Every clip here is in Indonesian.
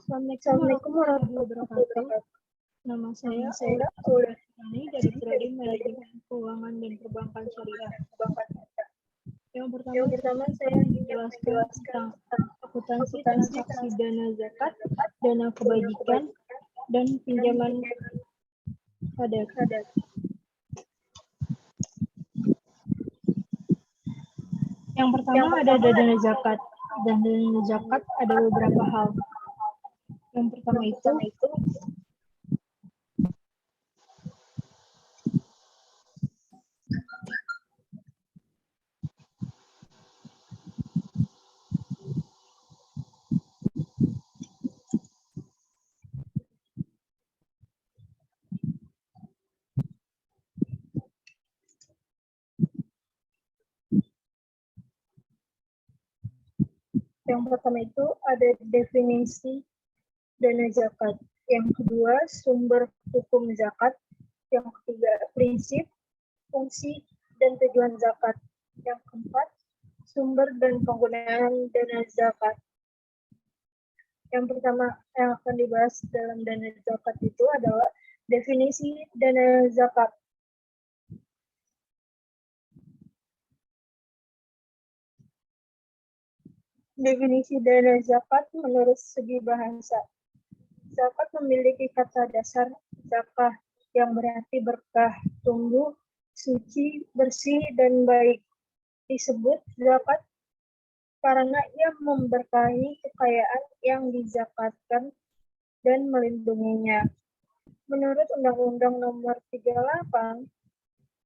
Assalamualaikum warahmatullahi wabarakatuh. Nama saya Aura dari Prodi Manajemen Keuangan dan Perbankan Syariah. Yang pertama saya menjelaskan tentang akuntansi transaksi dana zakat, dana kebajikan, dan pinjaman padat. Yang pertama ada dana zakat. Dan dana zakat ada beberapa hal. Yang pertama itu ada definisi dana zakat. Yang kedua, sumber hukum zakat. Yang ketiga, prinsip, fungsi, dan tujuan zakat. Yang keempat, sumber dan penggunaan dana zakat. Yang pertama yang akan dibahas dalam dana zakat itu adalah definisi dana zakat. Definisi dana zakat menurut segi bahasa. Zakat memiliki kata dasar zakah yang berarti berkah, tumbuh, suci, bersih, dan baik. Disebut zakat karena ia memberkahi kekayaan yang dizakatkan dan melindunginya. Menurut Undang-Undang Nomor 38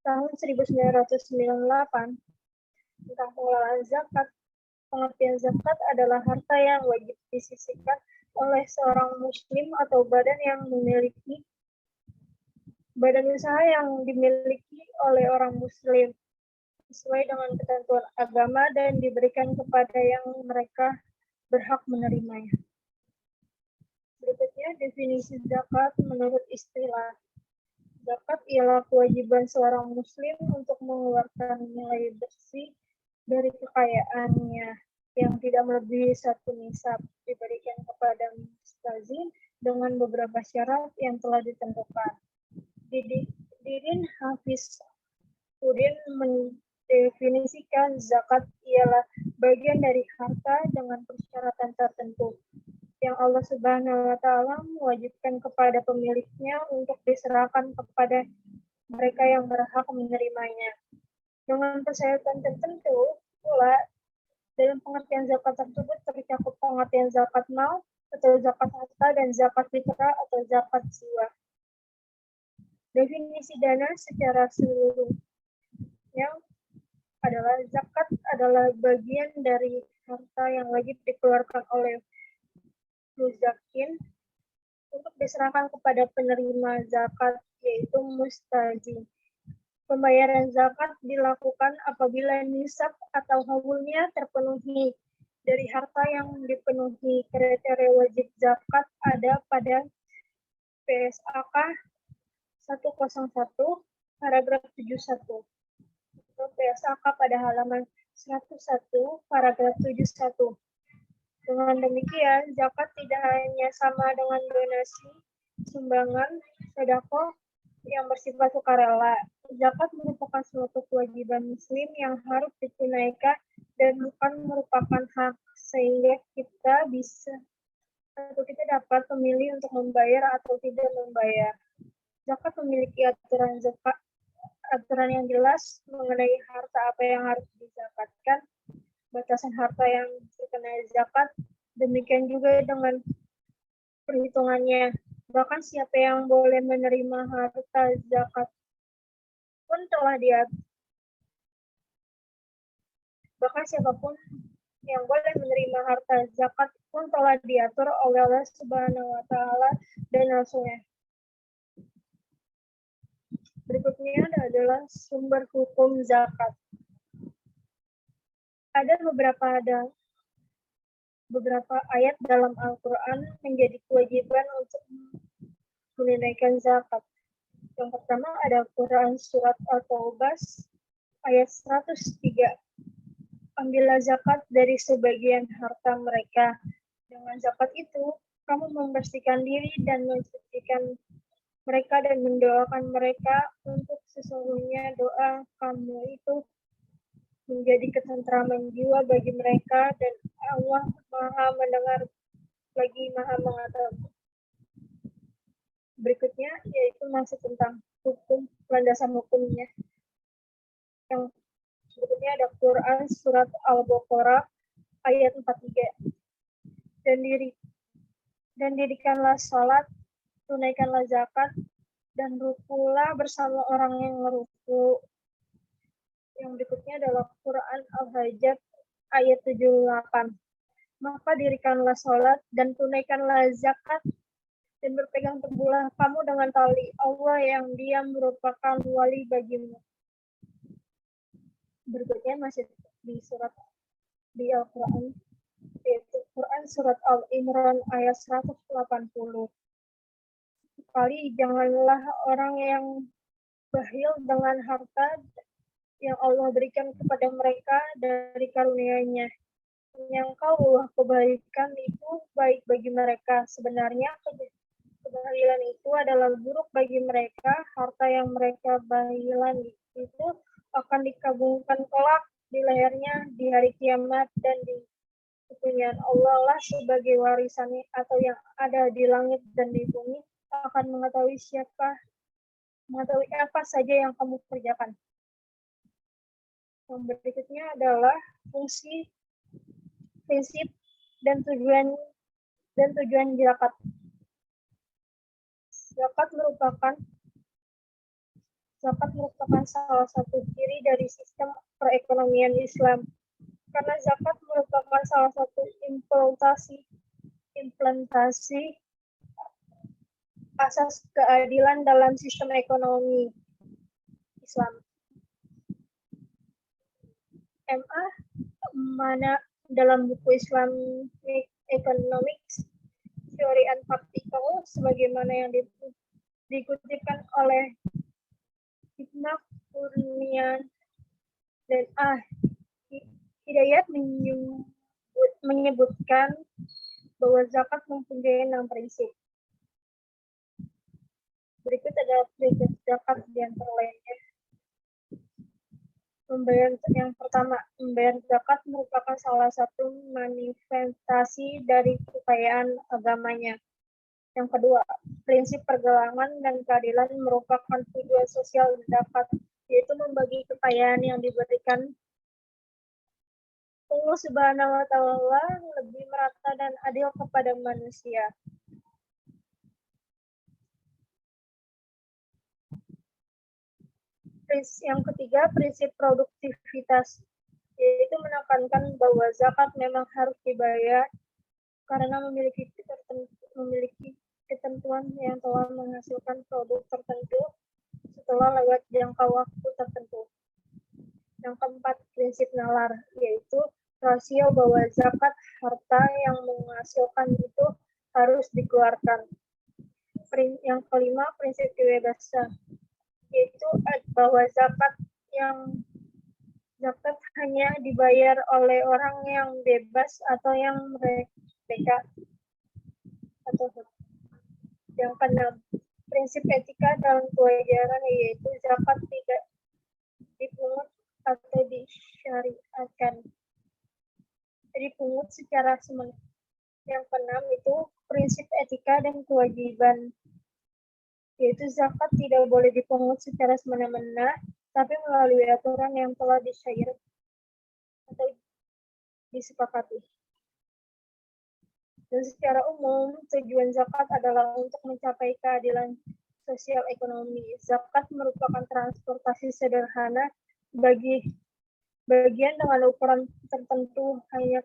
Tahun 1998 tentang pengelolaan zakat, pengertian zakat adalah harta yang wajib disisihkan oleh seorang muslim atau badan usaha yang dimiliki oleh orang muslim sesuai dengan ketentuan agama dan diberikan kepada yang mereka berhak menerimanya. Berikutnya definisi zakat menurut istilah. Zakat ialah kewajiban seorang muslim untuk mengeluarkan nilai bersih dari kekayaannya yang tidak melebihi 1 nisab, diberikan kepada mustazin dengan beberapa syarat yang telah ditentukan. Didin Hafiz Udin mendefinisikan zakat ialah bagian dari harta dengan persyaratan tertentu yang Allah Subhanahu wa Ta'ala mewajibkan kepada pemiliknya untuk diserahkan kepada mereka yang berhak menerimanya. Dengan persyaratan tertentu pula, dalam pengertian zakat tersebut tercakup pengertian zakat mal atau zakat harta dan zakat fitrah atau zakat jiwa. Definisi dana secara seluruhnya adalah zakat adalah bagian dari harta yang wajib dikeluarkan oleh muzakin untuk diserahkan kepada penerima zakat, yaitu mustazin. Pembayaran zakat dilakukan apabila nisab atau haulnya terpenuhi. Dari harta yang dipenuhi kriteria wajib zakat ada pada PSAK 101 paragraf 71 atau PSAK pada halaman 101 paragraf 71. Dengan demikian, zakat tidak hanya sama dengan donasi, sumbangan, sedekah yang bersifat sukarela. Zakat merupakan suatu kewajiban muslim yang harus ditunaikan dan bukan merupakan hak, sehingga kita dapat memilih untuk membayar atau tidak membayar. Zakat memiliki aturan yang jelas mengenai harta apa yang harus dizakatkan, batasan harta yang terkena zakat, demikian juga dengan perhitungannya. Bahkan siapa yang boleh menerima harta zakat pun telah diatur. Bahkan siapapun yang boleh menerima harta zakat pun telah diatur oleh Allah Subhanahu wa Ta'ala dan Rasul-Nya. Berikutnya adalah sumber hukum zakat. Ada beberapa ayat dalam Al-Quran menjadi kewajiban untuk menunaikan zakat. Yang pertama ada Quran Surat At-Taubah ayat 103. Ambillah zakat dari sebagian harta mereka. Dengan zakat itu, kamu membersihkan diri dan mensucikan mereka dan mendoakan mereka untuk sesungguhnya doa kamu itu menjadi ketentraman jiwa bagi mereka dan Allah Maha mendengar lagi Maha mengetahui. Berikutnya yaitu masih tentang hukum, landasan hukumnya. Yang berikutnya ada Quran surat Al-Baqarah ayat 43. Dan dirikanlah salat, tunaikanlah zakat, dan rukulah bersama orang yang meruku. Yang berikutnya adalah Quran Al-Hajj ayat 78. Maka dirikanlah salat dan tunaikanlah zakat dan berpegang teguhlah kamu dengan tali Allah yang Dia merupakan wali bagimu. Berikutnya masih di surat di Al-Quran, yaitu Quran surat Al-Imran ayat 180. Sekali janganlah orang yang bakhil dengan harta yang Allah berikan kepada mereka dari karunia-Nya. Menyangkal kebaikan itu baik bagi mereka. Sebenarnya kebahilan itu adalah buruk bagi mereka. Harta yang mereka bahilan itu akan dikabungkan kelak di lehernya di hari kiamat, dan di kepunyaan Allah lah sebagai warisannya, atau yang ada di langit dan di bumi akan mengetahui apa saja yang kamu kerjakan. Yang berikutnya adalah fungsi, prinsip, dan tujuan zakat. Zakat merupakan salah satu ciri dari sistem perekonomian Islam. Karena zakat merupakan salah satu implementasi asas keadilan dalam sistem ekonomi Islam. MA mana dalam buku Islamic Economics Theory and Practical sebagaimana yang dikutipkan oleh Ibn Kurnian dan Hidayat menyebutkan bahwa zakat mempunyai 6 prinsip. Berikut adalah prinsip zakat di antara lainnya. Yang pertama, membayar zakat merupakan salah satu manifestasi dari kekayaan agamanya. Yang kedua, prinsip pergelangan dan keadilan merupakan tujuan sosial zakat, yaitu membagi kekayaan yang diberikan Allah Subhanahu wa Ta'ala lebih merata dan adil kepada manusia. Yang ketiga, prinsip produktivitas, yaitu menekankan bahwa zakat memang harus dibayar karena memiliki ketentuan yang telah menghasilkan produk tertentu setelah lewat jangka waktu tertentu. Yang keempat, prinsip nalar, yaitu rasio bahwa zakat harta yang menghasilkan itu harus dikeluarkan. Yang kelima, prinsip kebebasan, yaitu bahwa zakat hanya dibayar oleh orang yang bebas atau yang merdeka. Yang keenam, prinsip etika dalam kewajaran, yaitu zakat tidak dipungut atau disyariatkan, dipungut secara semena. Yang keenam itu prinsip etika dan kewajiban, yaitu zakat tidak boleh dipungut secara semena-mena, tapi melalui aturan yang telah disyair atau disepakati. Dan secara umum, tujuan zakat adalah untuk mencapai keadilan sosial ekonomi. Zakat merupakan transportasi sederhana bagi bagian dengan ukuran tertentu, hanya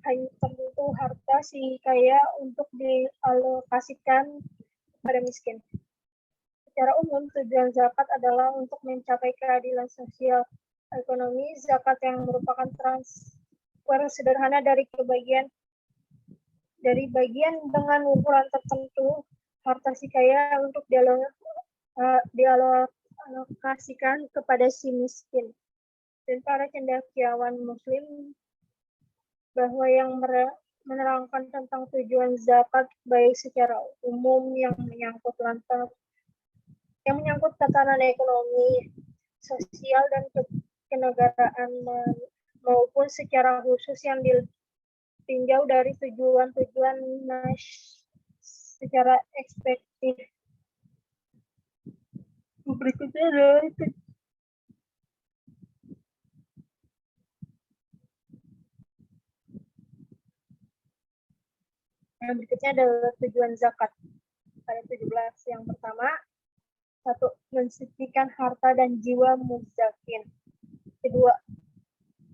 tertentu harta si kaya untuk dialokasikan pada miskin. Secara umum, tujuan zakat adalah untuk mencapai keadilan sosial ekonomi. Zakat yang merupakan transfer sederhana dari bagian dengan ukuran tertentu harta si kaya untuk dialokasikan kepada si miskin. Dan para cendekiawan Muslim bahwa menerangkan tentang tujuan zakat baik secara umum yang menyangkut tatanan ekonomi, sosial dan kenegaraan maupun secara khusus yang ditinjau dari tujuan-tujuan secara ekspektif. Berikutnya adalah tujuan zakat pada 17. Yang pertama, 1. Mensucikan harta dan jiwa muzakin. Kedua,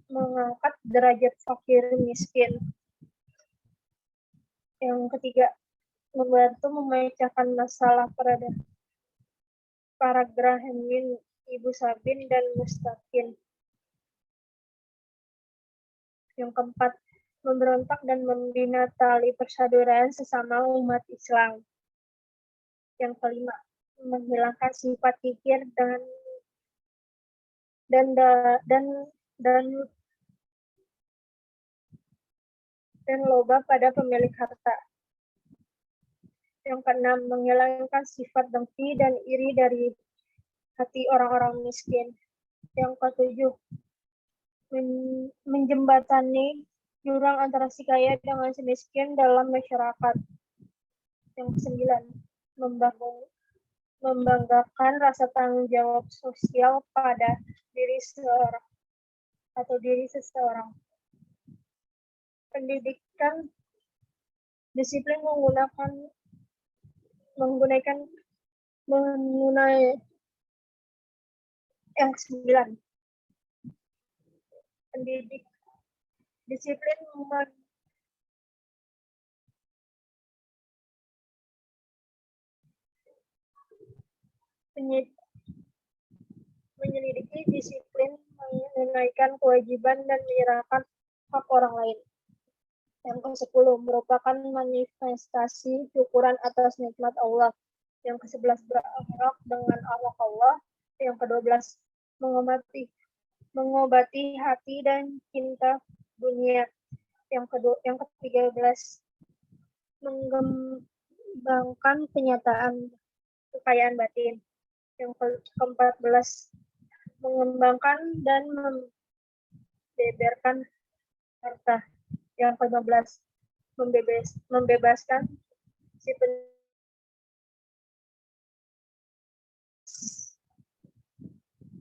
mengangkat derajat fakir miskin. Yang ketiga, membantu memecahkan masalah para grahamin, ibu sabin, dan mustakin. Yang keempat, memberontak dan membina tali persaudaraan sesama umat Islam. Yang kelima, menghilangkan sifat kikir dan loba pada pemilik harta. Yang keenam, menghilangkan sifat dengki dan iri dari hati orang-orang miskin. Yang ketujuh, menjembatani jurang antara si kaya dengan si miskin dalam masyarakat. Yang kesembilan, membanggakan rasa tanggung jawab sosial pada diri seseorang. Pendidikan disiplin yang 9. Disiplin menyelidiki disiplin menunaikan kewajiban dan menyerahkan hak orang lain. Yang ke-10, merupakan manifestasi syukuran atas nikmat Allah. Yang ke-11, berakhlak dengan akhlak Allah. Yang ke-12, mengobati hati dan cinta dunia. Yang ke-13, mengembangkan kenyataan kekayaan batin. Yang ke-14, mengembangkan dan membeberkan harta. Yang ke-15, membebaskan si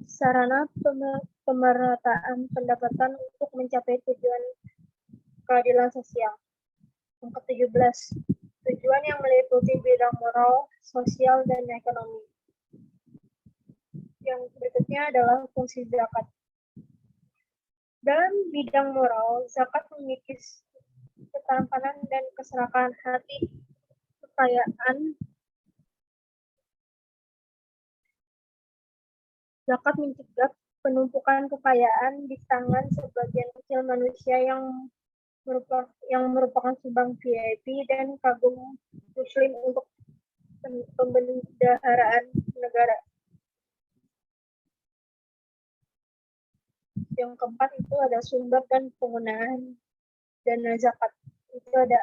sarana pemerataan pendapatan untuk mencapai tujuan keadilan sosial. Yang ke-17, tujuan yang meliputi bidang moral, sosial, dan ekonomi. Yang berikutnya adalah fungsi zakat. Dalam bidang moral, zakat memiliki ketampanan dan keserakahan hati, kekayaan. Zakat mencegah penumpukan kekayaan di tangan sebagian kecil manusia yang merupakan subang VIP dan kagum muslim untuk pembendaharaan negara. Yang keempat itu ada sumber dan penggunaan dana zakat. Itu ada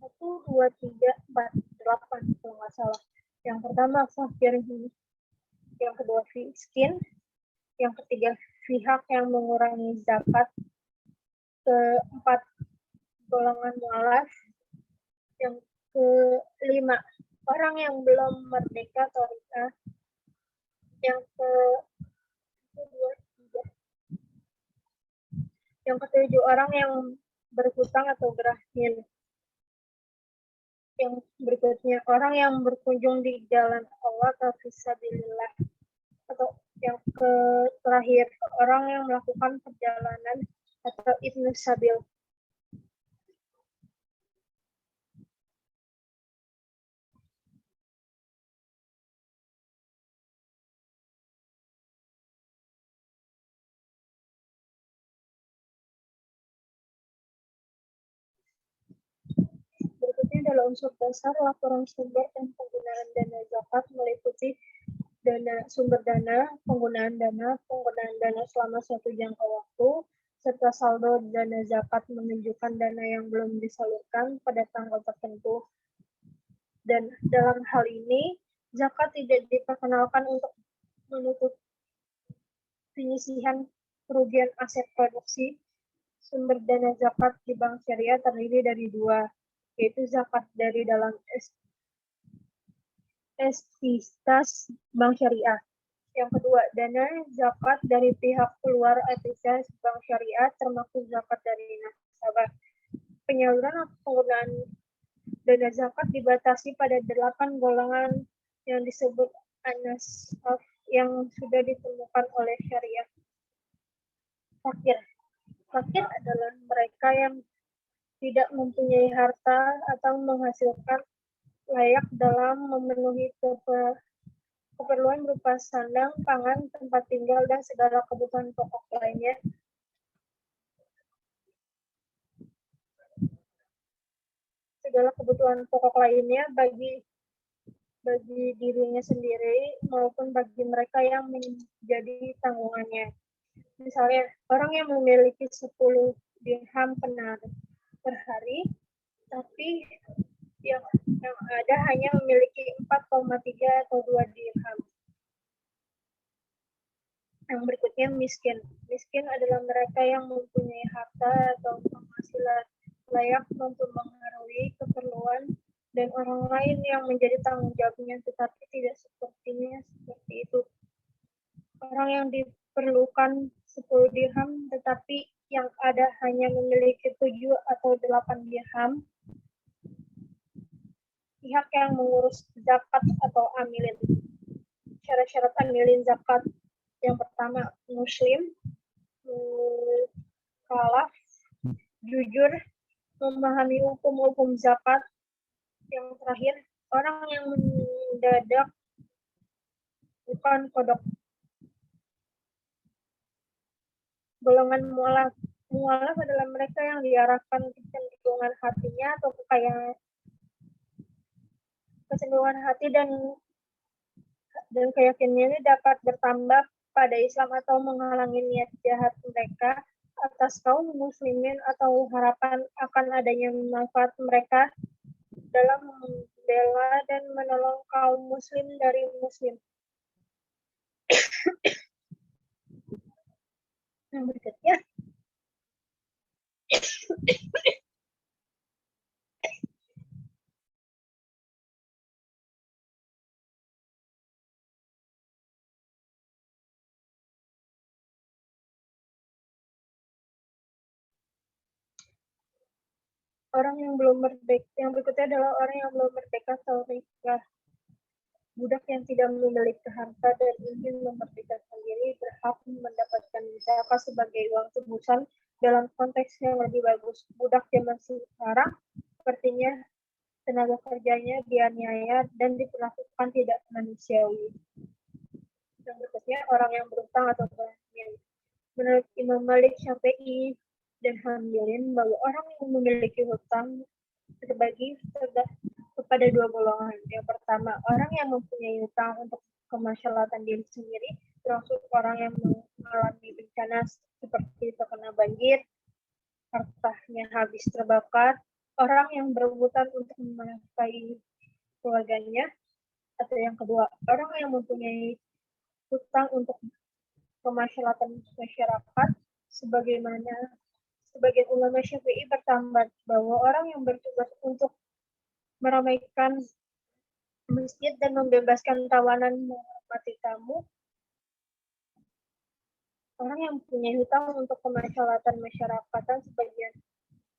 1, 2, 3, 4, 8 kalau nggak salah. Yang pertama fakir, yang kedua miskin, yang ketiga pihak yang mengurangi zakat, keempat golongan mualaf, yang kelima orang yang belum merdeka atau nikah, yang ketujuh orang yang berhutang atau berakhir. Yang berikutnya orang yang berkunjung di jalan Allah atau fisabilillah. Atau yang terakhir orang yang melakukan perjalanan atau ibnu sabil. Berikutnya adalah unsur dasar laporan sumber dan penggunaan dana zakat meliputi sumber dana, penggunaan dana selama suatu jangka waktu, serta saldo dana zakat menunjukkan dana yang belum disalurkan pada tanggal tertentu. Dan dalam hal ini, zakat tidak diperkenalkan untuk menutup penyisihan kerugian aset produksi. Sumber dana zakat di bank syariah terdiri dari dua, yaitu zakat dari dalam entitas bank syariah. Yang kedua, dana zakat dari pihak keluar entitas bank syariah termasuk zakat dari nasabah. Penyaluran atau penggunaan dana zakat dibatasi pada 8 golongan yang disebut an-nasab yang sudah ditemukan oleh syariah. Fakir. Fakir adalah mereka yang tidak mempunyai harta atau menghasilkan layak dalam memenuhi keperluan berupa sandang, pangan, tempat tinggal, dan segala kebutuhan pokok lainnya. Segala kebutuhan pokok lainnya bagi dirinya sendiri maupun bagi mereka yang menjadi tanggungannya. Misalnya, orang yang memiliki 10 dirham per hari, tapi yang ada hanya memiliki 4,3 atau 2 dirham. Yang berikutnya miskin. Miskin adalah mereka yang mempunyai harta atau penghasilan layak untuk mengaruhi keperluan dan orang lain yang menjadi tanggung jawabnya, tetapi tidak sepertinya seperti itu. Orang yang diperlukan 10 dirham, tetapi yang ada hanya memiliki 7 atau 8 dirham. Pihak yang mengurus zakat atau amilin. Syarat-syarat amilin zakat. Yang pertama, muslim, mukallaf, jujur, memahami hukum-hukum zakat. Yang terakhir, orang yang mendadak, bukan kodok. Golongan mualaf. Mualaf adalah mereka yang diarahkan kecenderungan hatinya atau kecenderungan hati dan keyakinannya dapat bertambah pada Islam atau menghalangi niat jahat mereka atas kaum muslimin atau harapan akan adanya manfaat mereka dalam membela dan menolong kaum muslim dari muslim. Yang berikutnya, orang yang belum merdeka. Yang berikutnya adalah orang yang belum merdeka atau nikah. Budak yang tidak memiliki harta dan ingin memerdekakan diri berhak mendapatkan zakat sebagai uang tebusan dalam konteks yang lebih bagus. Budak zaman sekarang sepertinya tenaga kerjanya dianiaya dan diperlakukan tidak manusiawi. Yang berikutnya, orang yang berutang atau berhutang. Menurut Imam Malik, Syafi'i, dan Hanbali bahwa orang yang memiliki hutang terbagi kepada dua golongan. Yang pertama, orang yang mempunyai hutang untuk kemaslahatan diri sendiri, termasuk orang yang mengalami bencana seperti terkena banjir, hartanya habis terbakar, orang yang berebutan untuk menafkahi keluarganya, atau yang kedua, orang yang mempunyai hutang untuk kemaslahatan masyarakat, sebagaimana sebagian ulama Syafi'i bertambahan bahwa orang yang bertugas untuk meramaikan masjid dan membebaskan tawanan, menghormati tamu, orang yang mempunyai hutang untuk kemaslahatan masyarakatan. Sebagian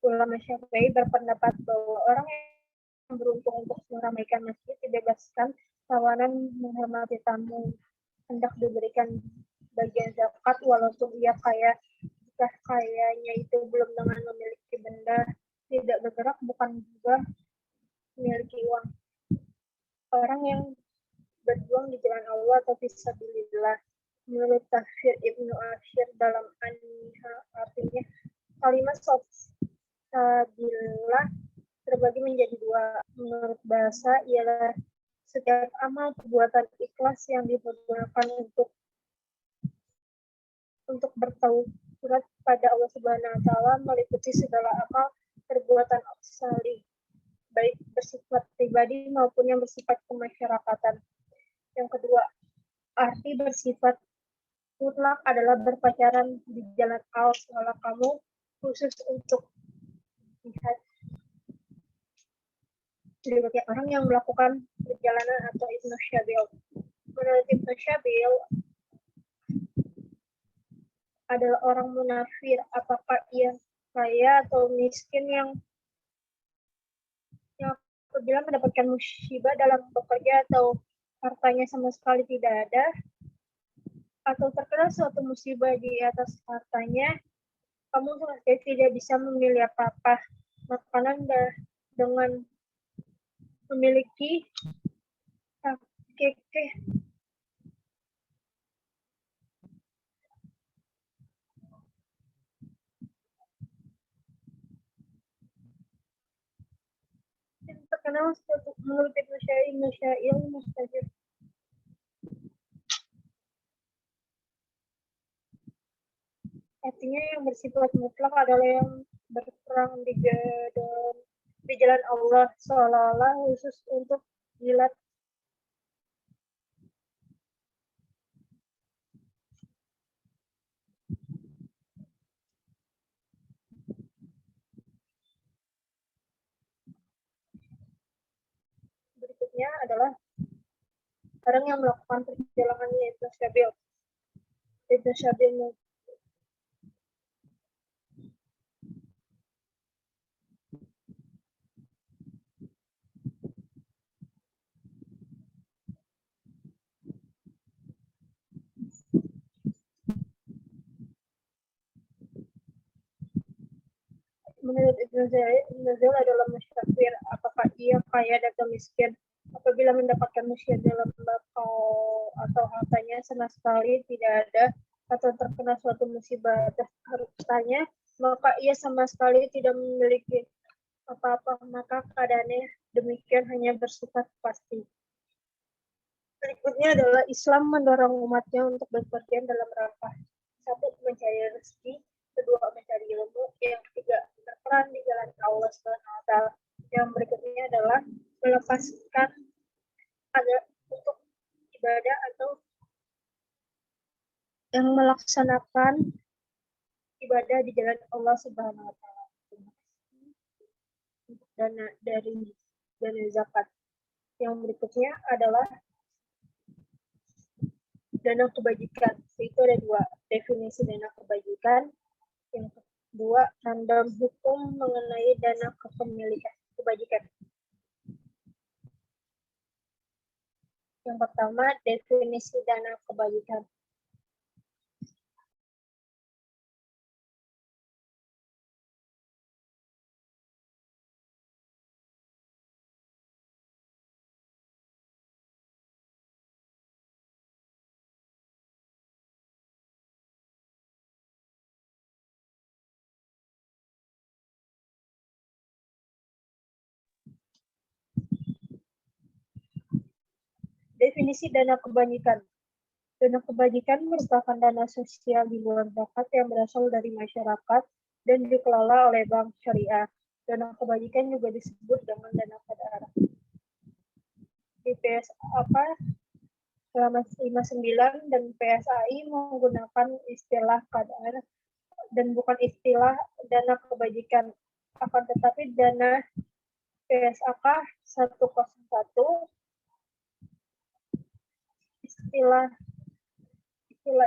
ulama Syafi'i berpendapat bahwa orang yang beruntung untuk meramaikan masjid, dibebaskan tawanan, menghormati tamu, hendak diberikan bagian zakat walaupun ia kaya, jika kayanya itu belum dengan memiliki benda, tidak bergerak, bukan juga memiliki uang. Orang yang berjuang di jalan Allah atau fisabilillah. Menurut tafsir Ibnu Ashir dalam An-Niha, artinya kalimat fisabilillah terbagi menjadi dua. Menurut bahasa ialah setiap amal perbuatan ikhlas yang dipergunakan untuk surat pada Allah Subhanahu wa taala meliputi segala amal perbuatan salih, baik bersifat pribadi maupun yang bersifat kemasyarakatan. Yang kedua, arti bersifat mutlak adalah berpacaran di jalan Allah seolah kamu khusus untuk jihad. Jadi bagi orang yang melakukan perjalanan atau Ibnu Syabil. Menurut Ibnu Syabil adalah orang munafir, apakah ia kaya atau miskin yang apabila mendapatkan musibah dalam bekerja atau hartanya sama sekali tidak ada, atau terkena suatu musibah di atas hartanya, kamu sama sekali tidak bisa memilih apa-apa. Makanan dengan memiliki kekeh yang terkenal suatu menurut Ibnu Syail mustajab. Artinya yang bersifat mutlak adalah yang berperang di jalan Allah seolah-olah khusus untuk jilat. Berikutnya adalah orang yang melakukan perjalanan yaitu Syabil. Ibnu Syabil menurut Ibnu Zail adalah musafir, apakah ia kaya atau miskin. Apabila mendapatkan musibah dalam bakau atau hartanya sama sekali tidak ada, atau terkena suatu musibah atas hartanya, maka ia sama sekali tidak memiliki apa-apa, maka keadaannya demikian hanya bersifat pasti. Berikutnya adalah Islam mendorong umatnya untuk berpergian dalam rangka satu, mencari rezeki, kedua, mencari ilmu, yang ketiga, berperan di jalan Allah SWT. Yang berikutnya adalah melepaskan untuk ibadah atau yang melaksanakan ibadah di jalan Allah Subhanahu wa taala. Dana dari dana zakat. Yang berikutnya adalah dana kebajikan. Itu ada dua definisi dana kebajikan. Yang kedua, random hukum mengenai dana kepemilikan kebajikan. Yang pertama, definisi dana kebajikan. Definisi dana kebajikan. Dana kebajikan merupakan dana sosial di luar zakat yang berasal dari masyarakat dan dikelola oleh bank syariah. Dana kebajikan juga disebut dengan dana qadar. Di PSAK selama 59 dan PSAI menggunakan istilah qadar dan bukan istilah dana kebajikan. Akan tetapi dana PSAK 101 istilah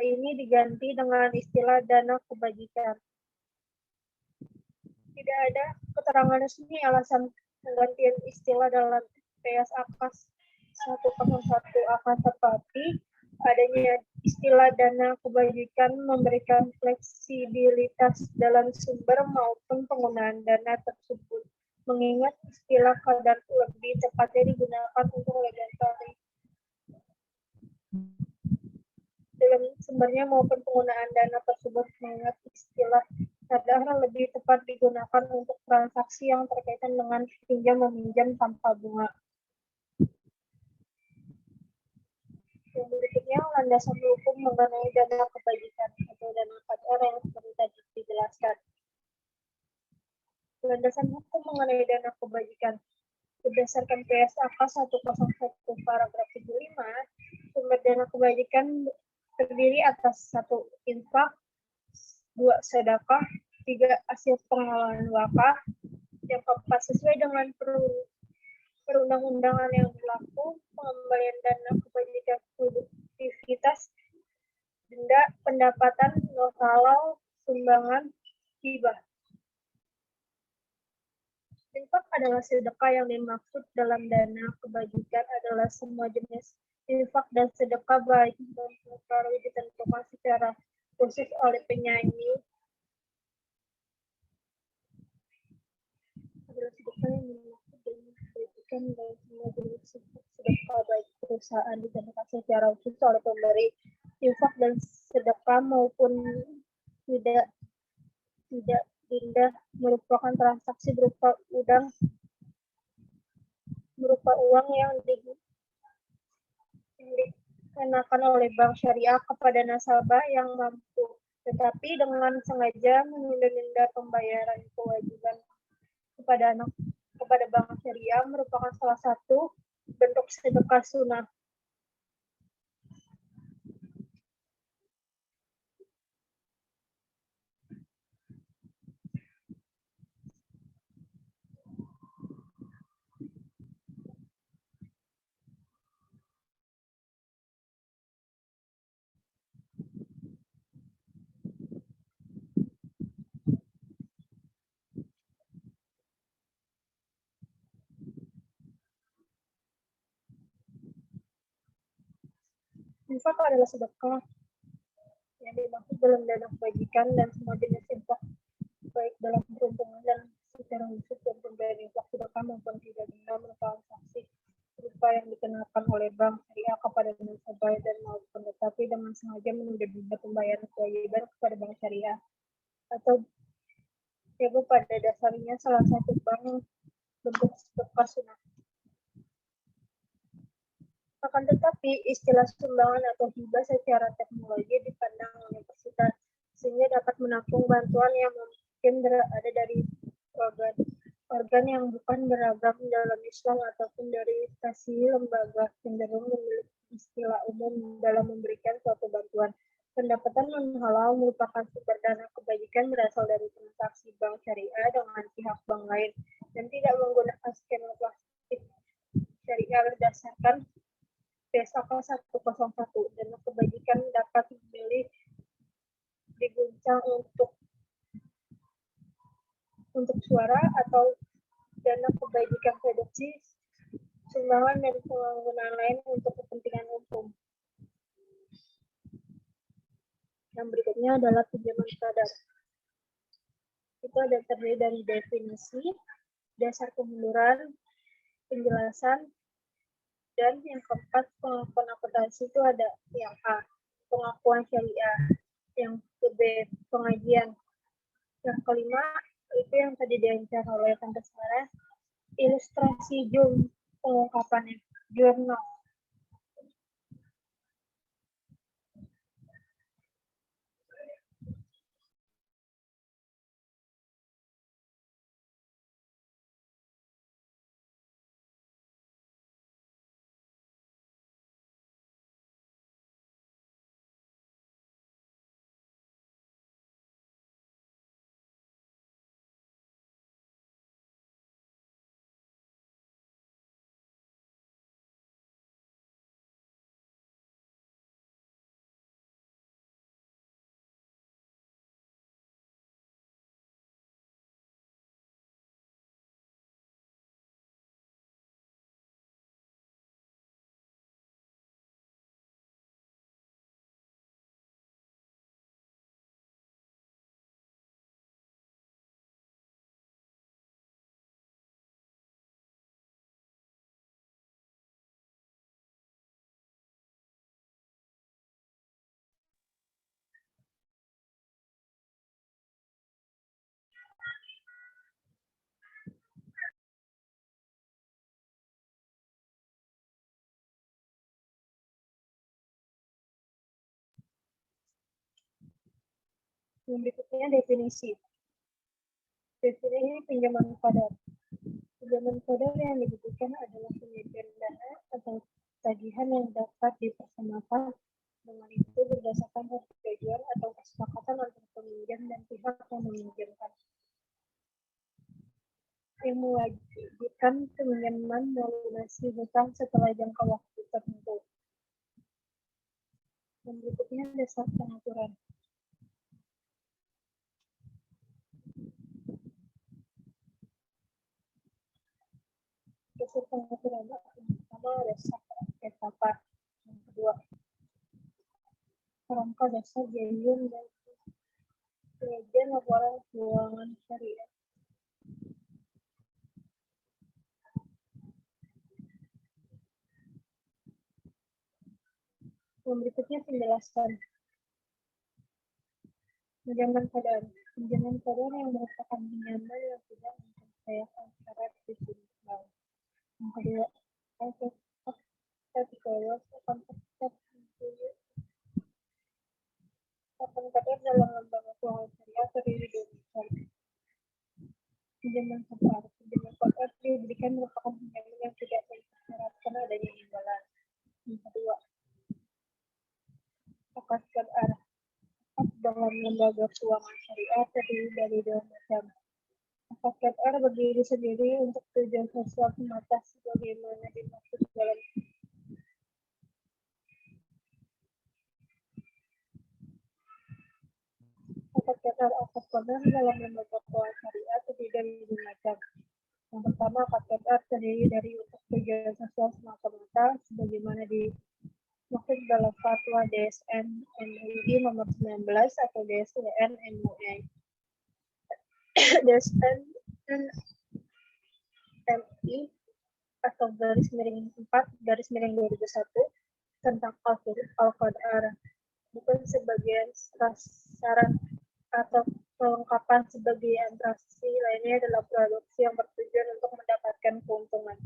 ini diganti dengan istilah dana kebajikan. Tidak ada keterangan resmi alasan penggantian istilah dalam PSAK 101, akan tetapi adanya istilah dana kebajikan memberikan fleksibilitas dalam sumber maupun penggunaan dana tersebut, mengingat istilah qadar lebih tepatnya digunakan untuk legalisasi dalam sumbernya maupun penggunaan dana tersebut, mengingat istilah qadar lebih tepat digunakan untuk transaksi yang terkaitan dengan pinjam meminjam tanpa bunga. Yang berikutnya, landasan hukum mengenai dana kebajikan atau dana qadar yang seperti tadi. menjelaskan landasan hukum mengenai dana kebajikan. Berdasarkan PSAK 101 paragraf 75, sumber dana kebajikan terdiri atas 1. Infak, 2. Sedekah, 3. Hasil pengelolaan wakaf, yang keempat sesuai dengan perundang-undangan yang berlaku, pengembalian dana kebajikan produktivitas, denda, pendapatan, non-halal, sumbangan, hibah. Infak adalah sedekah. Yang dimaksud dalam dana kebajikan adalah semua jenis infak dan sedekah, baik dan perlu ditentukan secara khusus oleh penyanyi adalah sedekah yang dimaksud dana kebajikan dan semua jenis sedekah, baik perusahaan ditentukan secara khusus oleh pemberi infak dan sedekah maupun tidak denda merupakan transaksi berupa uang yang dikenakan oleh bank syariah kepada nasabah yang mampu, tetapi dengan sengaja menunda pembayaran kewajiban kepada bank syariah merupakan salah satu bentuk sedekah sunnah. Infak adalah sedekah yang dimaksud dalam dana kebajikan dan semua jenis infak, baik dalam peruntungan dan secara khusus, dan pemberian infak sedekah maupun tidak denda merupakan sanksi berupa yang dikenakan oleh bank syariah kepada nasabah dan maupun, tetapi dengan sengaja menunda pembayaran kewajiban kepada bank syariah atau pada dasarnya salah satu bank bentuk sedekah sunnah. Akan tetapi, istilah sumbangan atau hibah secara teknologi dipandang universitas, sehingga dapat menampung bantuan yang mungkin berada dari organ yang bukan beragam dalam Islam ataupun dari stasi lembaga, cenderung memiliki istilah umum dalam memberikan suatu bantuan. Pendapatan non-halal merupakan sumber dana kebajikan berasal dari transaksi bank syariah dengan pihak bank lain dan tidak menggunakan skema plastik syariah berdasarkan PSAK 101. Dana kebajikan dapat diguncang untuk suara atau dana kebajikan produksi, sumbangan, dan penggunaan lain untuk kepentingan umum. Yang berikutnya adalah pinjaman sadar. Itu ada terdiri dari definisi, dasar kemunduran, penjelasan, dan yang keempat pengakuan akuntansi. Itu ada yang A, pengakuan syariah, yang B, pengajian, yang kelima itu yang tadi diancar oleh Tante Sarah, ilustrasi pengungkapannya, jurnal. Yang berikutnya definisi. Definisi pinjaman padat. Pinjaman padat yang dibutuhkan adalah penyediaan dana atau tagihan yang dapat dipersamakan dengan itu berdasarkan persetujuan atau kesepakatan antara peminjam dan pihak yang meminjamkan, yang mewajibkan peminjaman melunasi hutang setelah jangka waktu tertentu. Yang berikutnya dasar pengaturan. Dasar pengaturan yang pertama dasar etapa, yang kedua kerangka dasar jayun dan penyajian laporan keuangan syariah. Yang berikutnya penjelasan. Pinjaman padat. Pinjaman padat yang merupakan pinjaman yang tidak mempercayakan syarat ditimbang. Yang kedua, akan padat dalam lembaga keuangan syariah terdiri dari pinjaman padat. Pinjaman padat diberikan merupakan pinjaman yang tidak mensyaratkan adanya imbalan. Yang kedua, akad qadar. Dalam lembaga keuangan syariah terdiri dari dua macam. Akad qadar berdiri sendiri untuk tujuan sosial semata sebagaimana dimaksud dalam akad qadar dalam lembaga keuangan syariah terdiri dari dua macam. Yang pertama, akad qadar terdiri dari untuk tujuan sosial semata-mata sebagaimana dimaksud dalam Fatwa DSN MUI nomor 19 atau DSN MUI. DSN MI atau _4/2001 tentang Al-Qadar, bukan sebagian syarat atau kelengkapan sebagian transaksi lainnya dalam produksi yang bertujuan untuk mendapatkan keuntungan.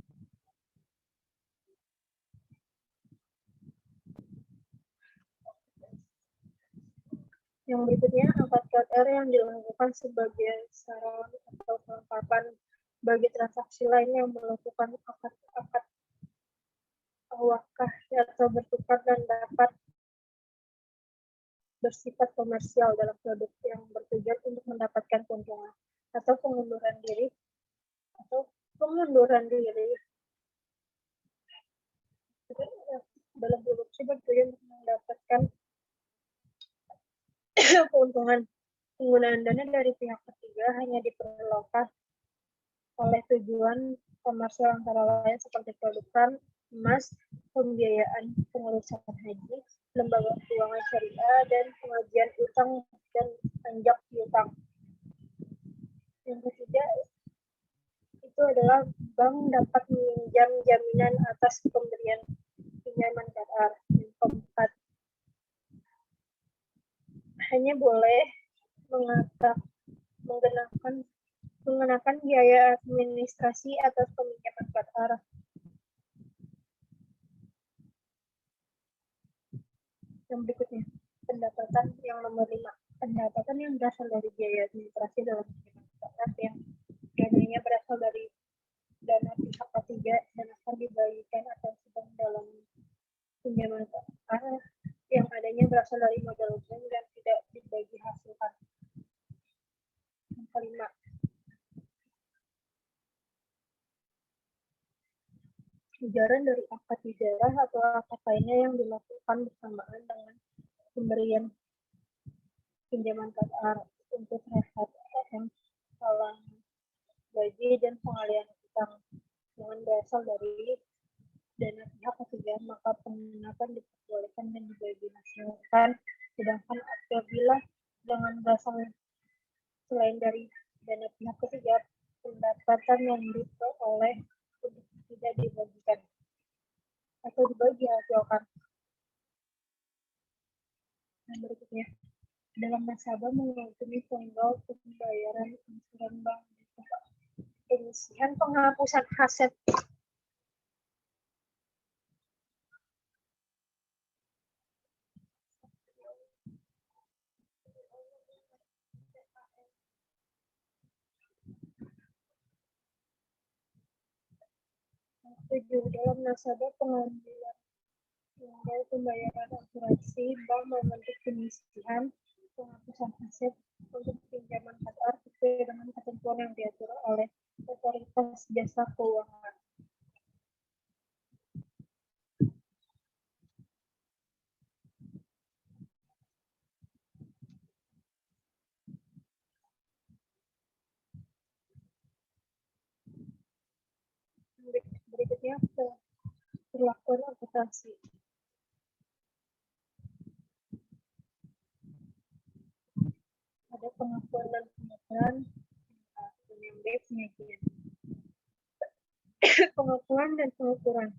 Yang berikutnya, akad qadar yang dilakukan sebagai syarat atau kelengkapan bagi transaksi lain yang melakukan akad wakaf atau bertukar dan dapat bersifat komersial dalam produk yang bertujuan untuk mendapatkan keuntungan atau pengunduran diri dalam produksi bertujuan untuk mendapatkan keuntungan. Penggunaan dana dari pihak ketiga hanya diperlukan oleh tujuan komersial antara lain seperti produk emas, pembiayaan pengurusan haji, lembaga keuangan syariah, dan pengajian utang dan anjak piutang. Yang ketiga itu adalah bank dapat meminjam jaminan atas pemberian pinjaman qadar. Yang keempat, hanya boleh mengenakan biaya administrasi atas peminjaman qadar. Yang berikutnya, pendapatan yang nomor 5. Pendapatan yang berasal dari biaya administrasi dalam pinjaman qadar yang dananya berasal dari dana pihak ketiga dan akan dibagikan atau sedang dalam pinjaman qadar yang adanya berasal dari modal bank dan tidak dibagi hasilkan. Yang kelima, ujaran dari akad ijarah atau akad lainnya yang dilakukan bersamaan dengan pemberian pinjaman qadar untuk rehat yang salah gaji dan pengalihan utang dengan berasal dari dana pihak ketiga, maka penggunaan diperbolehkan dan dibagi hasilkan. Sedangkan apabila dengan berasal selain dari dana pihak ketiga, pendapatan yang diperoleh tidak dibagikan atau dibagi hasilkan. Yang berikutnya, dalam nasabah menghubungi tanggal pembayaran iuran bank, penyisihan penghapusan aset 7. Dalam nasabah pengambilan modal pembayaran asuransi, bank membentuk penyisihan penghapusan aset untuk pinjaman KPR sesuai dengan ketentuan yang diatur oleh Otoritas Jasa Keuangan. Berikutnya perlakuan akuntansi. Ada pengakuan dan pengukuran, yang B penyajian. Pengakuan dan pengukuran.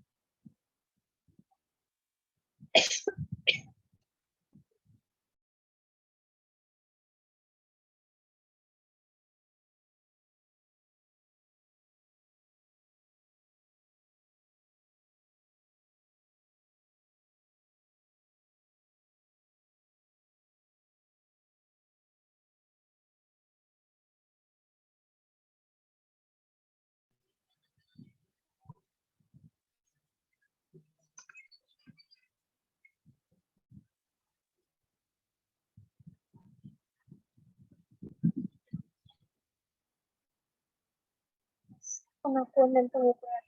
Pengakuan dan pengukuran.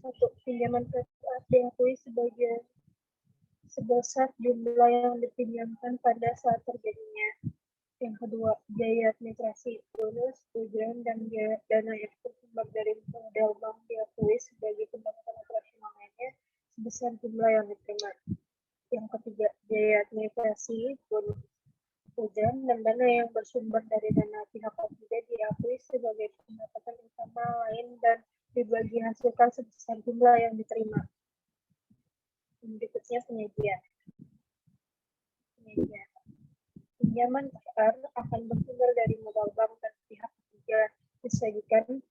1. Pinjaman KPR diakui sebagai sebesar jumlah yang dipinjamkan pada saat terjadinya. Yang kedua, biaya administrasi, bonus, tujuan, dan biaya dana yang tersumbat dari modal bank diakui sebagai pendapatan operasional lainnya sebesar jumlah yang diterima. Yang ketiga, biaya administrasi, bonus, tujuan, dan dana yang bersumber dari dana pihak ketiga diakui sebagai pendapatan utama lain dan dibagi hasilkan sebesar jumlah yang diterima. Berikutnya penyajian. Pinjaman KPR akan bersumber dari modal bank dan pihak ketiga disajikan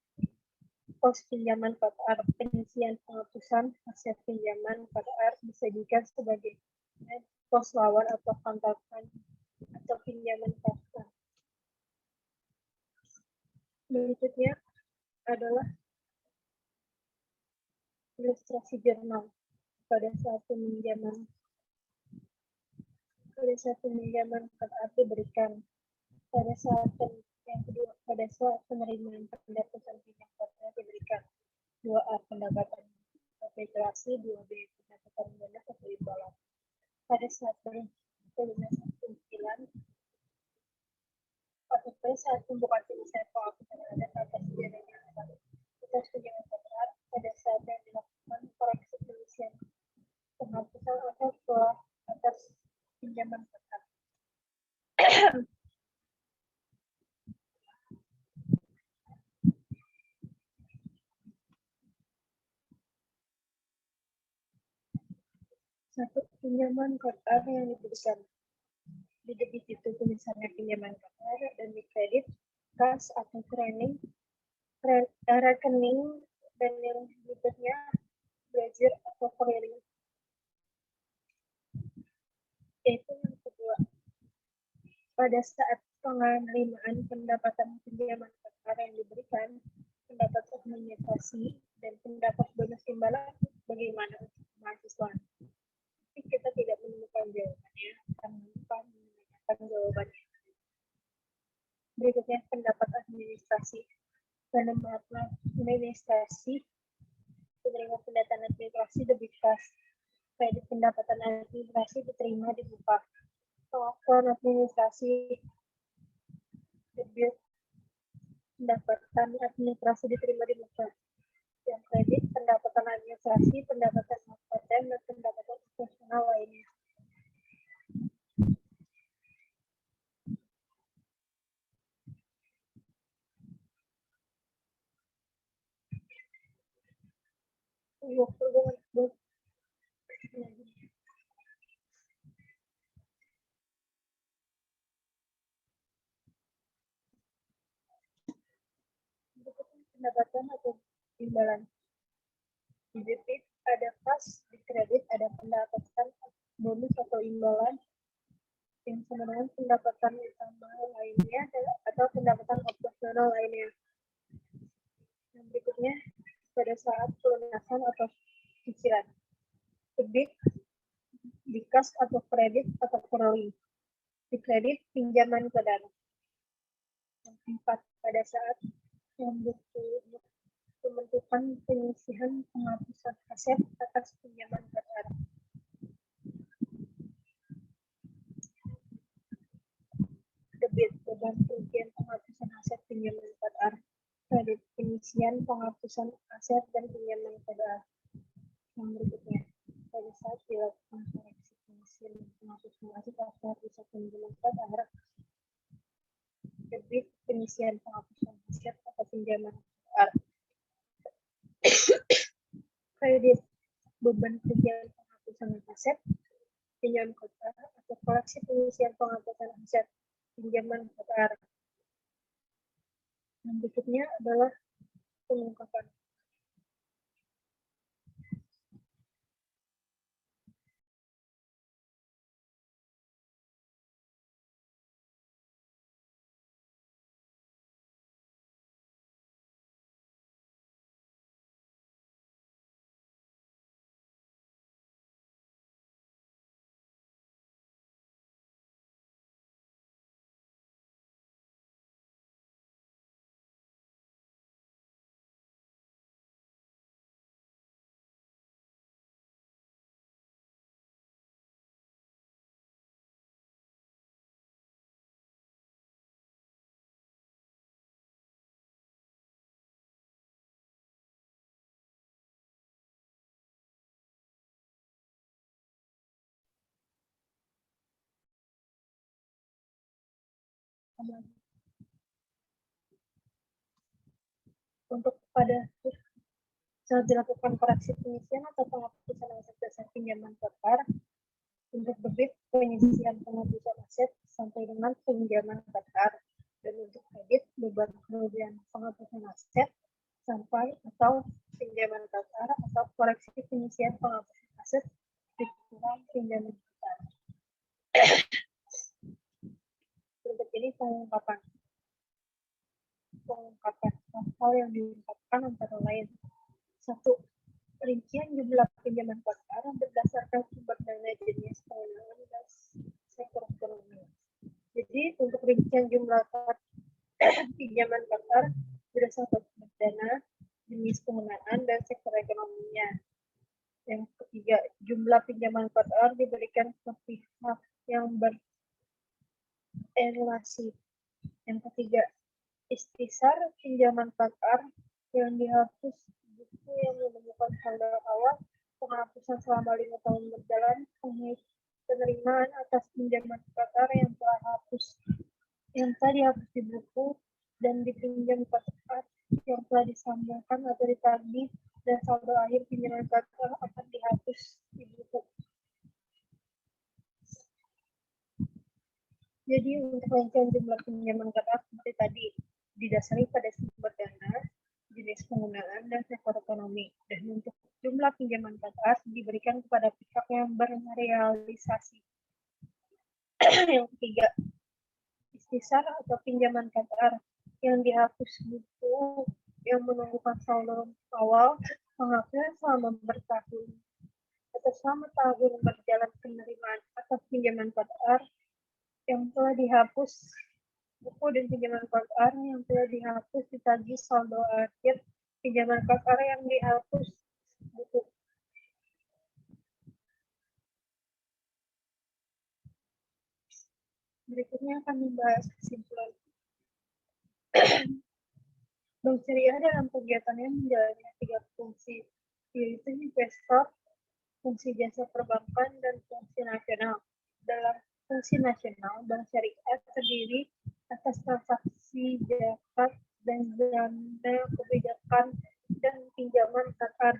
pos pinjaman KPR. Pengisian penghapusan aset pinjaman KPR disajikan sebagai pos lawan atau kontrakan atau pinjaman KPR. Berikutnya adalah ilustrasi jurnal pada saat peminjaman KPR diberikan. Pada saat yang kedua, pada saat penerimaan pendapatan pinjam KPR diberikan. 2A pendapatan repatriasi, 2B pendapatan bonus atau imbalan. Pada saat pelunasan cicilan atau pada saat pembukaan penyelesaian pengakuan adat atas pinjaman atas pinjaman KPR, pada saat yang dilakukan koreksi penyelesaian penghapusan atau setelah atas pinjaman KPR. Satu, pinjaman KPR yang diberikan. Di debit itu tulisannya pinjaman KPR dan di kredit kas atau rekening dan yang berikutnya belajar atau clearing. Yaitu yang kedua, pada saat penerimaan pendapatan pinjaman KPR yang diberikan, pendapat administrasi dan pendapat bonus imbalan bagaimana untuk mahasiswa. Tapi kita tidak menemukan jawabannya, tanpa menanyakan jawabannya. Berikutnya pendapat administrasi. Pendapat administrasi penerima pendapatan administrasi debit kas. Kredit pendapatan administrasi diterima di buka. Pengakuan administrasi debit pendapatan administrasi diterima di buka. Yang kredit pendapatan administrasi, pendapatan konten, dan pendapatan operasional lainnya. Pendapatan atau imbalan. Di debit ada kas, di kredit ada pendapatan bonus atau imbalan yang sama dengan pendapatan utama lainnya atau pendapatan operasional lainnya. Yang berikutnya, pada pada saat pelunasan atau cicilan. Debit, dikas atau kredit atau borrowing. Di kredit, pinjaman ke dana. Yang keempat, pada saat pembentukan penyisihan penghapusan aset atas pinjaman ke dana. Debit, beban kerugian penghapusan aset pinjaman ke dana. Kredit, penyisihan penghapusan aset dan pinjaman ke dana. Yang berikutnya, pada saat dilakukan koreksi penyisihan penghapusan aset atas bisa pinjaman ke dana. Debit, penyisihan penghapusan aset atau pinjaman kredit, beban kerugian penghapusan aset pinjaman kotor atau koleksi penyisihan penghapusan aset pinjaman kotor. Yang berikutnya adalah pengungkapan. Untuk pada saat dilakukan koreksi penyisihan atau penghapusan aset dasar pinjaman kotor, untuk debit penyisihan penghapusan aset sampai dengan pinjaman kotor, dan untuk kredit beban kerugian penghapusan aset sampai atau pinjaman kotor atau koreksi penyisihan penghapusan aset dikurang pinjaman kotor. Untuk ini pengungkapan hal yang diungkapkan antara lain: 1. Rincian jumlah pinjaman kotor berdasarkan sumber dana jenis pengenalan dan sektor ekonomi. Jadi untuk rincian jumlah pinjaman kotor berdasarkan sumber dana, jenis penggunaan, dan sektor ekonominya. Yang ketiga, jumlah pinjaman kotor diberikan ke pihak yang berrelasi. Yang ketiga, istisar pinjaman kotor yang dihapus buku yang menemukan saldo awal, penghapusan selama 5 tahun berjalan, penerimaan atas pinjaman kotor yang telah dihapus di buku dan dipinjam kotor yang telah disambungkan atau ditagih, dan saldo akhir pinjaman kotor akan dihapus di buku. Jadi untuk rincian jumlah pinjaman kotor seperti tadi didasari pada sumber dana, jenis penggunaan, dan sektor ekonomi. Dan untuk jumlah pinjaman kotor diberikan kepada pihak yang berrealisasi. Yang ketiga, istisar atau pinjaman kotor yang dihapus buku yang menunjukkan saldo awal, penghapusan selama bertahun atau selama tahun berjalan penerimaan atas pinjaman kotor yang telah dihapus buku dan pinjaman kotor yang telah dihapus ditagih saldo akhir pinjaman kotor yang dihapus buku. Berikutnya akan membahas kesimpulan. Bank Syariah dalam kegiatannya menjalankan 3 fungsi, yaitu investor, fungsi jasa perbankan, dan fungsi nasional. Dalam fungsi nasional, Bank Syariah terdiri atas transaksi zakat dan dana kebijakan dan pinjaman kotor.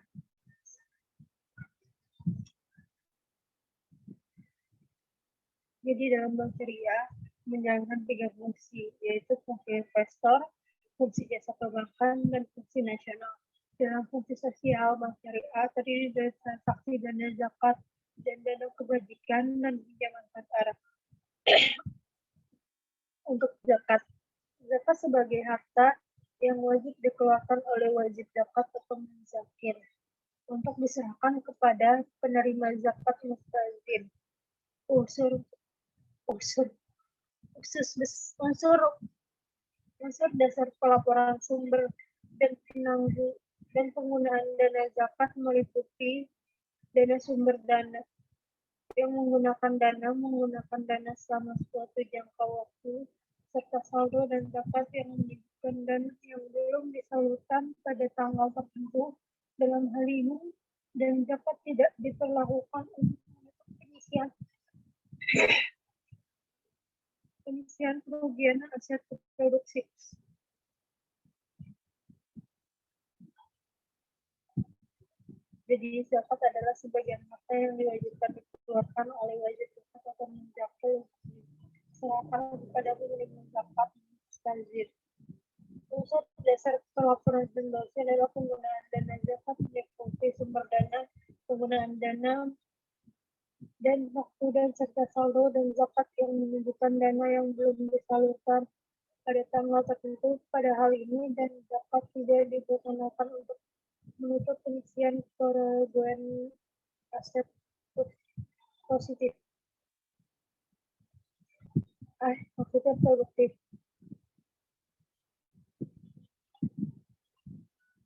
Jadi dalam Bank Syariah menjalankan 3 fungsi, yaitu fungsi investor, fungsi jasa perbankan, dan fungsi nasional. Dalam fungsi sosial, Bank Syariah terdiri dari transaksi dana zakat dan dana kebajikan dan pinjaman kotor. Untuk zakat sebagai harta yang wajib dikeluarkan oleh wajib zakat atau menzakat. untuk diserahkan kepada penerima zakat mustazin. Unsur dasar pelaporan sumber dan penggunaan dana zakat meliputi dana sumber dana yang menggunakan dana selama suatu jangka waktu, serta saldo dan zakat yang menyebutkan dana yang belum disalurkan pada tanggal tertentu. Dalam hal ini, dan zakat tidak diperlakukan untuk pengisian kerugian aset produksi. Jadi zakat adalah sebagian harta yang diwajibkan dikeluarkan oleh wajib zakat atau mencapai serahkan kepada pemilik zakat mustazid. Unsur dasar pelaporan sembahsi adalah penggunaan dana zakat meliputi sumber dana, penggunaan dana, dan waktu dan serta saldo dan zakat yang menunjukkan dana yang belum disalurkan pada tanggal tertentu. Pada hal ini, dan zakat tidak digunakan untuk menutup pengisian kerugian aset positif. Maksudnya produktif.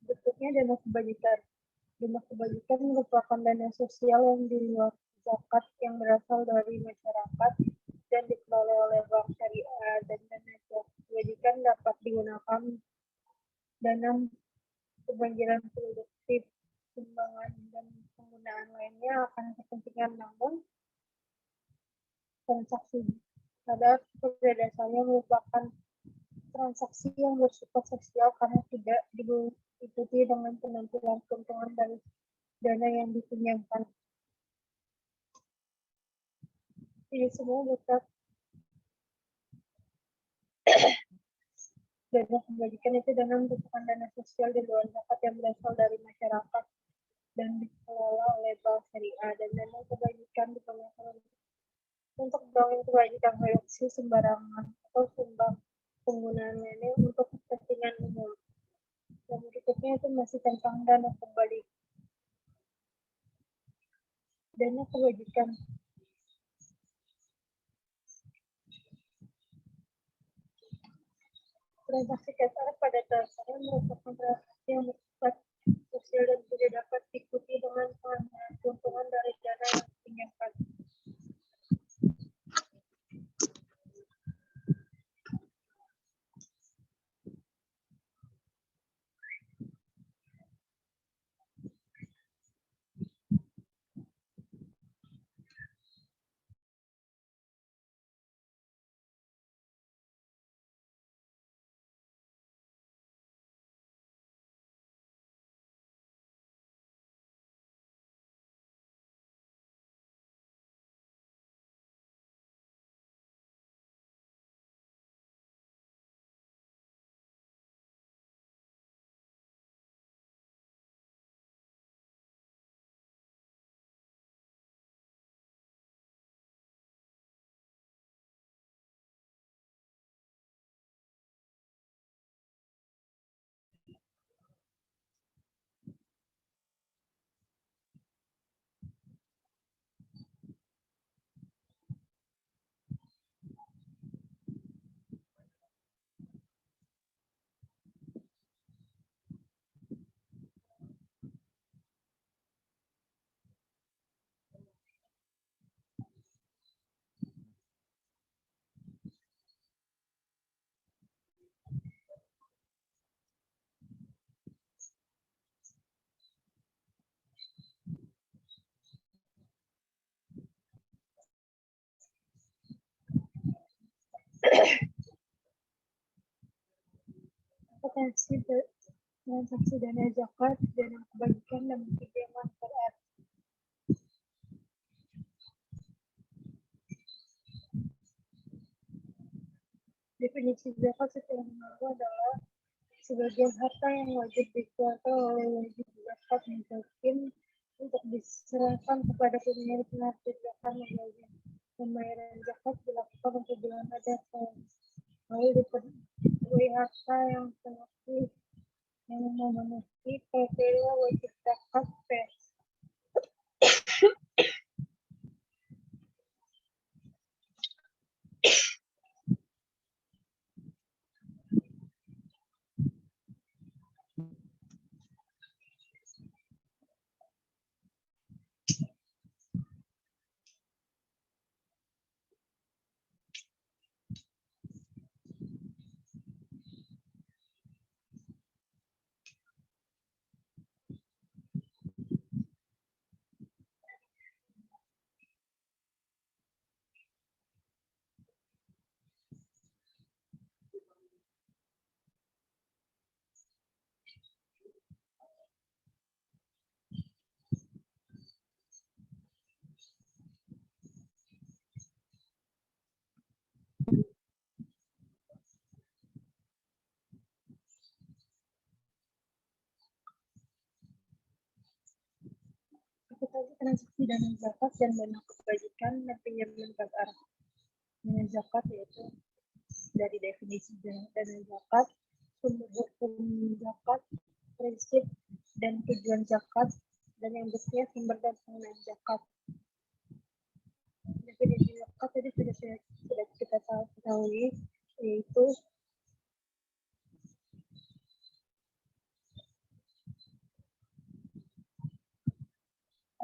Bentuknya dana kebajikan. Dana kebajikan merupakan dana sosial yang di luar zakat yang berasal dari masyarakat dan dikelola oleh bank syariah, dan dana kebajikan dapat digunakan dana kebanjiran produktif, sumbangan, dan penggunaan lainnya akan kepentingan, namun transaksi pada dasarnya merupakan transaksi yang bersifat sosial karena tidak diikuti dengan penampilan keuntungan dari dana yang dipinjamkan. Ini semua bukan dana kebajikan itu dana merupakan dana sosial di luar zakat yang berasal dari masyarakat dan dikelola oleh bank syariah, dan dana kebajikan digunakan untuk membangun kebajikan produksi sembarangan atau sumbang penggunaan lainnya untuk kepentingan umum. Dan berikutnya itu masih tentang dana kebalik. Dana kebajikan. Transaksi kasar pada dasarnya merupakan transaksi yang bersifat sosial dan tidak dapat diikuti dengan pengambilan keuntungan dari dana yang dipinjamkan. Potensi transaksi dana zakat, dana kebajikan, dan pinjaman berarti. Definisi zakat secara menyeluruh adalah sebagian harta yang wajib dikeluarkan oleh wajib zakat miskin untuk diserahkan kepada pemilik wajib zakat yang wajib. Pembayaran zakat dilakukan untuk bulan ada lalu dipenuhi harta yang memenuhi kriteria wajib zakat Transaksi dana zakat dan dana kebajikan dan pinjaman zakat. Dana zakat yaitu dari definisi dana zakat, sumber hukum zakat, prinsip dan tujuan zakat, dan yang berikutnya sumber dan penggunaan zakat. Definisi zakat tadi sudah kita ketahui, yaitu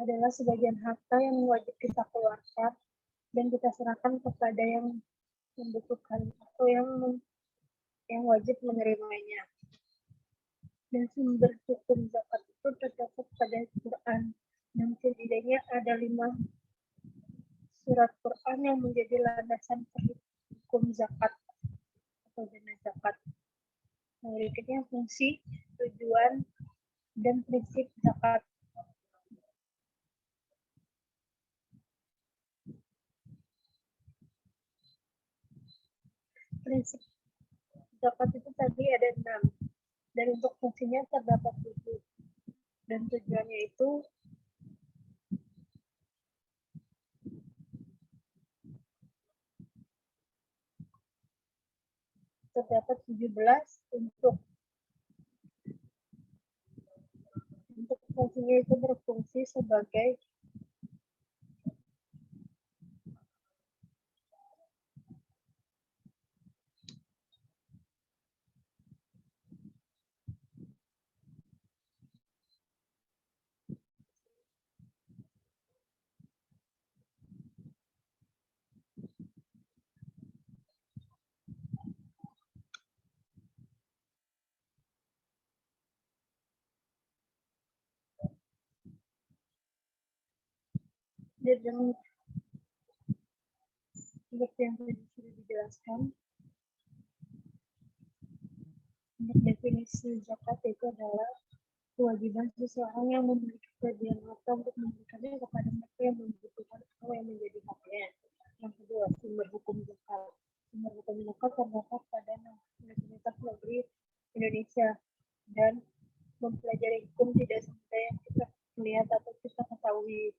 adalah sebagian harta yang wajib kita keluarkan dan kita serahkan kepada yang membutuhkan atau yang wajib menerimanya. Dan sumber hukum zakat itu terdapat pada Quran, dan setidaknya ada 5 surat Quran yang menjadi landasan hukum zakat atau dana zakat. Berikutnya fungsi, tujuan, dan prinsip zakat. Prinsip zakat itu tadi ada 6, dan untuk fungsinya terdapat 7, dan tujuannya itu terdapat 17 untuk fungsinya itu berfungsi sebagai dengan seperti yang tadi sudah dijelaskan. Untuk definisi zakat itu adalah kewajiban seseorang yang memiliki kelebihan harta untuk memberikannya kepada mereka yang membutuhkan atau yang menjadi haknya. Yang kedua, sumber hukum zakat. Sumber hukum zakat terdapat pada Universitas Negeri Indonesia, dan mempelajari hukum tidak semudah yang kita lihat atau kita ketahui.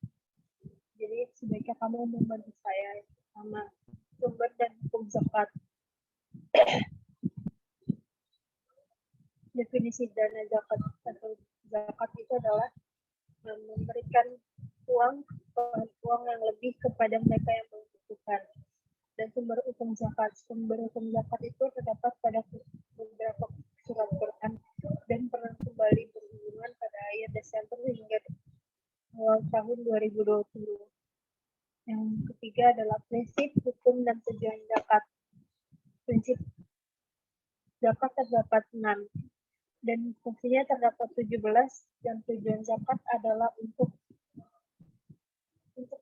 Jadi sebaiknya kamu membantu saya sama sumber dan hukum zakat. Definisi dana zakat atau zakat itu adalah memberikan uang yang lebih kepada mereka yang membutuhkan. Dan sumber hukum zakat itu terdapat pada beberapa surat Quran dan pernah kembali berhubungan pada ayat Desember hingga awal tahun 2020. Yang ketiga adalah prinsip, hukum, dan tujuan zakat. Prinsip zakat terdapat 6, dan fungsinya terdapat 17, dan tujuan zakat adalah untuk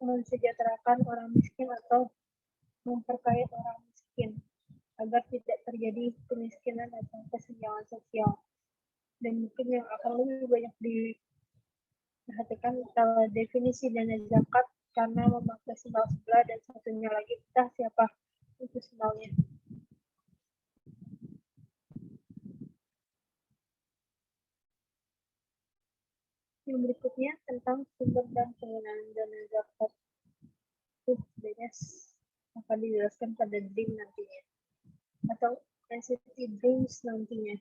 mensejahterakan orang miskin atau memperkaya orang miskin agar tidak terjadi kemiskinan atau kesenjangan sosial. Dan mungkin yang akan lebih banyak diperhatikan definisi dana zakat karena memakai simbol sebelah, dan satunya lagi entah siapa itu simbolnya. Yang berikutnya tentang sumber dan penggunaan dana zakat. Itu sebenarnya akan dijelaskan pada dream nantinya atau NCT dreams nantinya.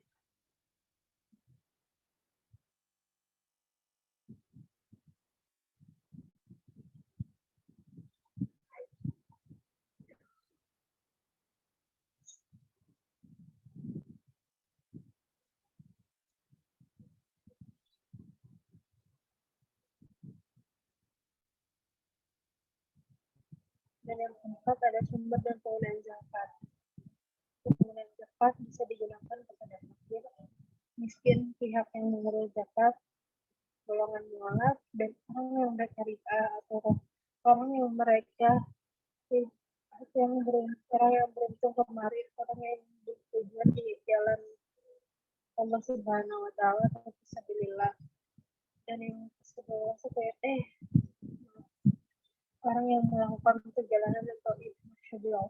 Dan yang keempat ada sumber dan penggunaan zakat. Penggunaan zakat bisa digunakan kepada fakir, miskin, pihak yang mengelola zakat, golongan mualaf, dan orang yang bersyariah atau orang yang mereka orang yang beruntung kemarin, orang yang bertujuan di jalan Allah Subhanahu wa taala atau fisabilillah. Dan yang kedua orang yang melakukan perjalanan atau ibadah.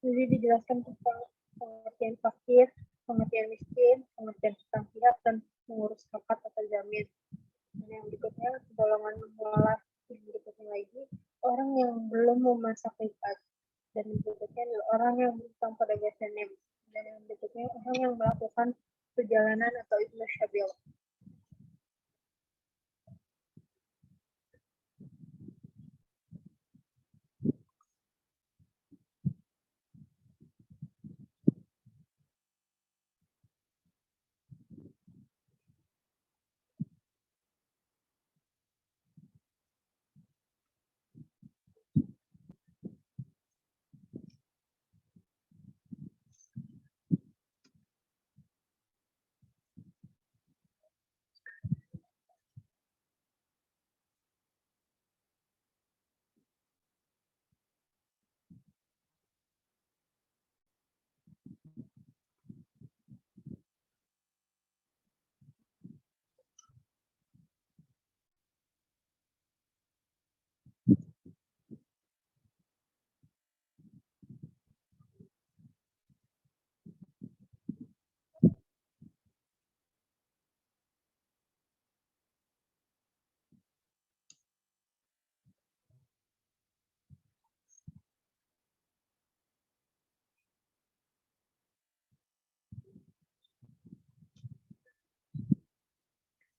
Jadi dijelaskan tentang pengertian fakir, pengertian miskin, pengertian tentang pihak, dan mengurus zakat atau jamin. Dan yang berikutnya golongan mualaf, yang berikutnya lagi orang yang belum memasak ribat, dan yang berikutnya adalah orang yang berutang pada gasanem, dan yang berikutnya orang yang melakukan perjalanan atau ibnu syabil.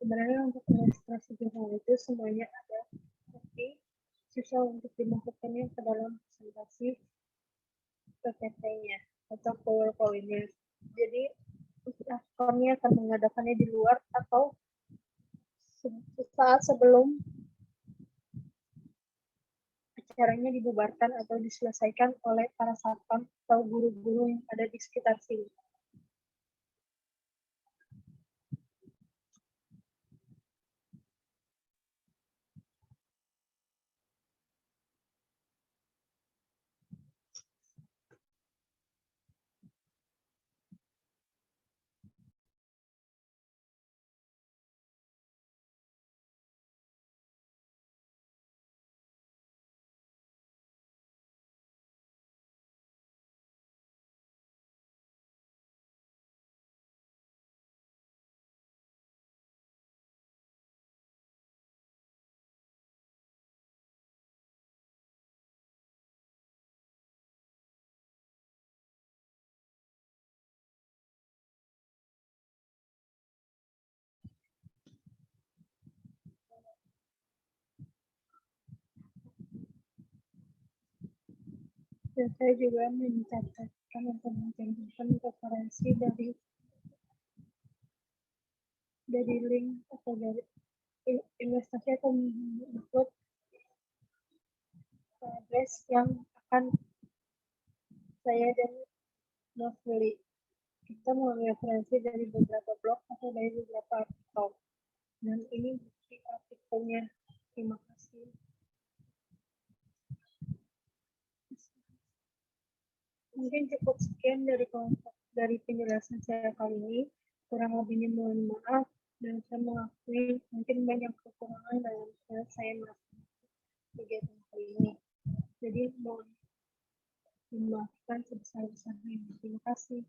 Sebenarnya untuk registrasi jurnal itu semuanya ada, tapi susah untuk dimasukkannya ke dalam presentasi PPT-nya atau PowerPoint-nya. Jadi kami akan mengadakannya di luar atau saat sebelum acaranya dibubarkan atau diselesaikan oleh para satpam atau guru-guru yang ada di sekitar sini. Dan saya juga mencatatkan atau mencantumkan referensi dari link atau dari investasi atau buku address yang akan saya dan Mas beli. Kita mengambil referensi dari beberapa blog atau dari beberapa artikel. Dan ini bukti artikelnya. Terima kasih. Mungkin cukup sekian dari penjelasan saya kali ini. Kurang lebihnya mohon maaf dan saya mengakui mungkin banyak kekurangan dalam saya melakukan kegiatan kali ini. Jadi mohon dimaafkan sebesar-besarnya. Terima kasih.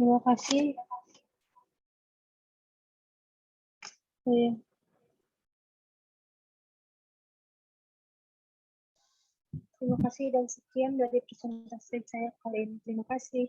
Terima kasih. Iya. Terima kasih dan sekian dari presentasi saya kali ini. Terima kasih.